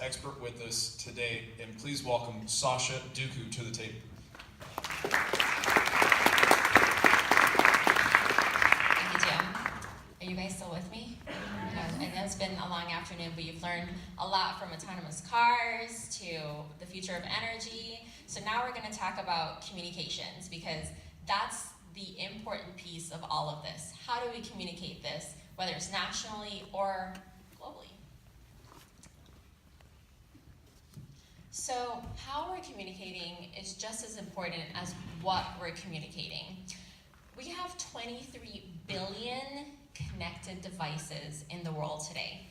expert with us today, and please welcome Sasha Dookhoo to the table. Thank you, Jim. Are you guys still with me? I know it's been a long afternoon, but you've learned a lot from autonomous cars to the future of energy. So now we're going to talk about communications, because that's the important piece of all of this. How do we communicate this, whether it's nationally or globally? So how we're communicating is just as important as what we're communicating. We have 23 billion connected devices in the world today.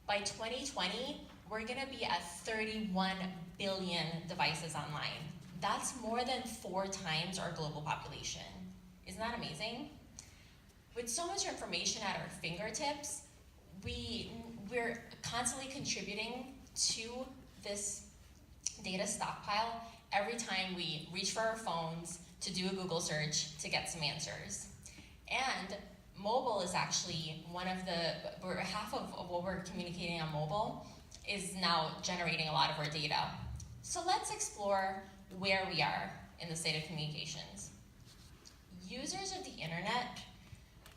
By 2020, we're gonna be at 31 billion devices online. That's more than 4 times our global population. Isn't that amazing? With so much information at our fingertips, we're constantly contributing to this data stockpile every time we reach for our phones to do a Google search to get some answers. And mobile is actually half of what we're communicating on mobile is now generating a lot of our data. So let's explore where we are in the state of communications. Users of the internet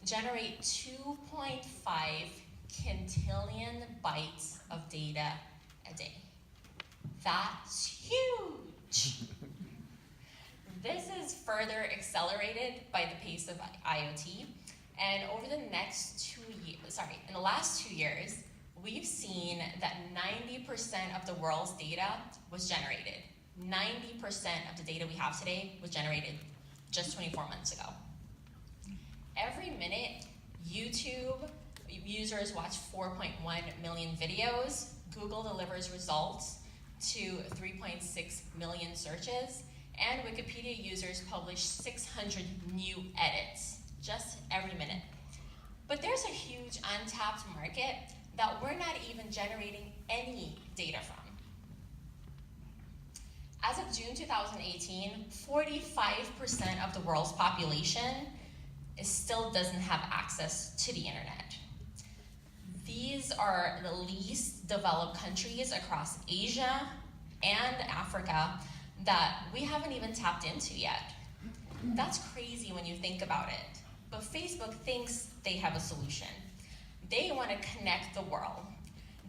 generate 2.5 quintillion bytes of data a day. That's huge. This is further accelerated by the pace of IoT. And over the next in the last 2 years, we've seen that 90% of the world's data was generated. 90% of the data we have today was generated just 24 months ago. Every minute, YouTube users watch 4.1 million videos. Google delivers results to 3.6 million searches. And Wikipedia users publish 600 new edits just every minute. But there's a huge untapped market that we're not even generating any data from. As of June 2018, 45% of the world's population still doesn't have access to the internet. These are the least developed countries across Asia and Africa that we haven't even tapped into yet. That's crazy when you think about it. But Facebook thinks they have a solution. They want to connect the world.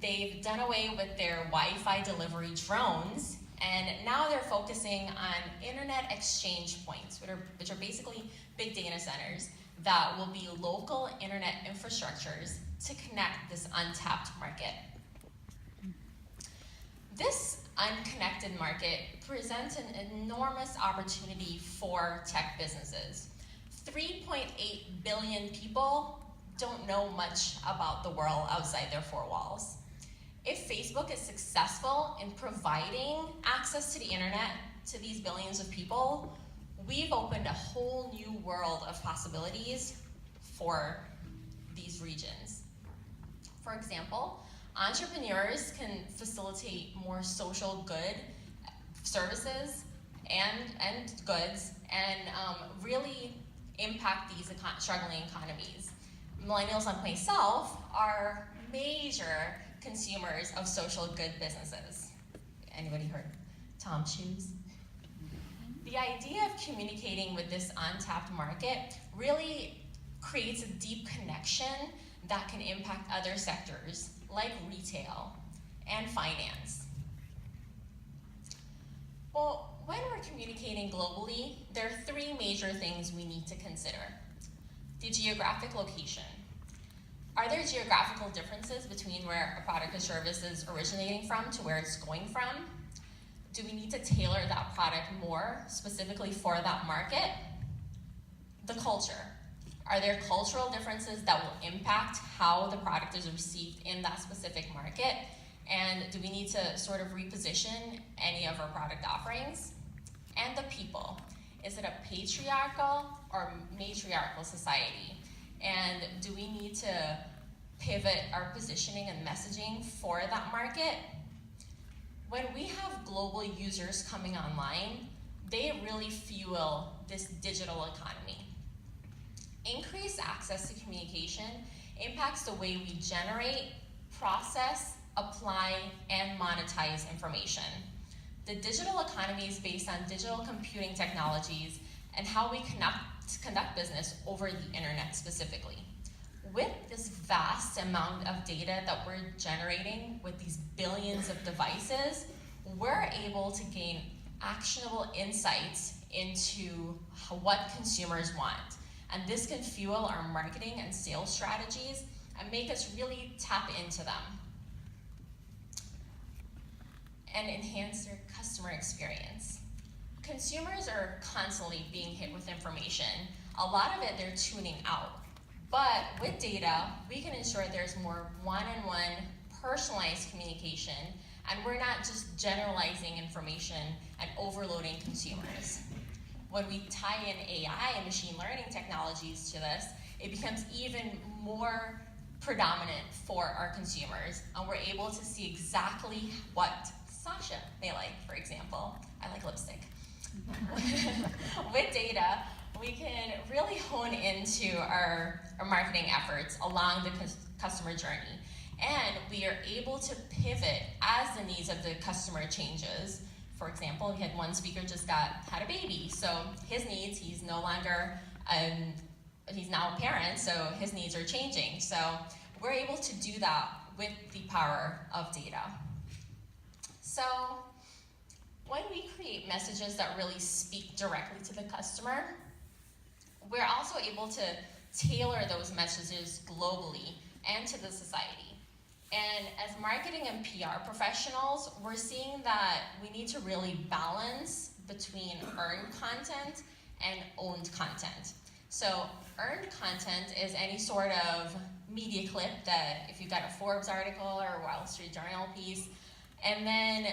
They've done away with their Wi-Fi delivery drones, and now they're focusing on internet exchange points, which are basically big data centers that will be local internet infrastructures to connect this untapped market. This unconnected market presents an enormous opportunity for tech businesses. 3.8 billion people don't know much about the world outside their 4 walls. If Facebook is successful in providing access to the internet to these billions of people, we've opened a whole new world of possibilities for these regions. For example, entrepreneurs can facilitate more social good services and goods and really impact these struggling economies. Millennials like myself are major consumers of social good businesses. Anybody heard Tom Shoes? The idea of communicating with this untapped market really creates a deep connection that can impact other sectors like retail and finance. Well, when we're communicating globally, there are 3 major things we need to consider. The geographic location. Are there geographical differences between where a product or service is originating from to where it's going from? Do we need to tailor that product more specifically for that market? The culture. Are there cultural differences that will impact how the product is received in that specific market? And do we need to sort of reposition any of our product offerings? And the people. Is it a patriarchal or matriarchal society? And do we need to pivot our positioning and messaging for that market? When we have global users coming online, they really fuel this digital economy. Increased access to communication impacts the way we generate, process, apply, and monetize information. The digital economy is based on digital computing technologies and how we conduct business over the internet specifically. With this vast amount of data that we're generating with these billions of devices, we're able to gain actionable insights into what consumers want. And this can fuel our marketing and sales strategies and make us really tap into them and enhance their customer experience. Consumers are constantly being hit with information. A lot of it they're tuning out. But with data, we can ensure there's more one-on-one personalized communication, and we're not just generalizing information and overloading consumers. When we tie in AI and machine learning technologies to this, it becomes even more predominant for our consumers, and we're able to see exactly what Sasha may like, for example. I like lipstick. With data, we can really hone into our marketing efforts along the customer journey. And we are able to pivot as the needs of the customer changes. For example, we had one speaker just had a baby, so his needs, he's no longer, he's now a parent, so his needs are changing. So we're able to do that with the power of data. So when we create messages that really speak directly to the customer, we're also able to tailor those messages globally and to the society. And as marketing and PR professionals, we're seeing that we need to really balance between earned content and owned content. So earned content is any sort of media clip that if you've got a Forbes article or a Wall Street Journal piece, and then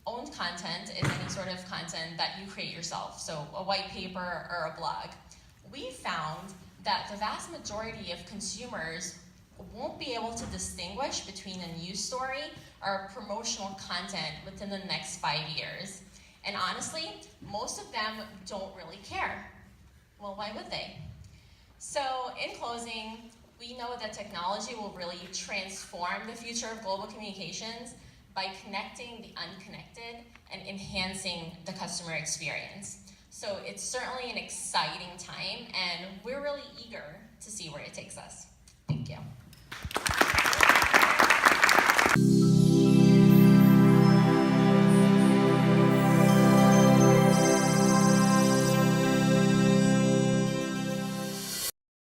owned content is any sort of content that you create yourself, so a white paper or a blog. We found that the vast majority of consumers won't be able to distinguish between a news story or promotional content within the next 5 years. And honestly, most of them don't really care. Well, why would they? So in closing, we know that technology will really transform the future of global communications by connecting the unconnected and enhancing the customer experience. So it's certainly an exciting time, and we're really eager to see where it takes us. Thank you.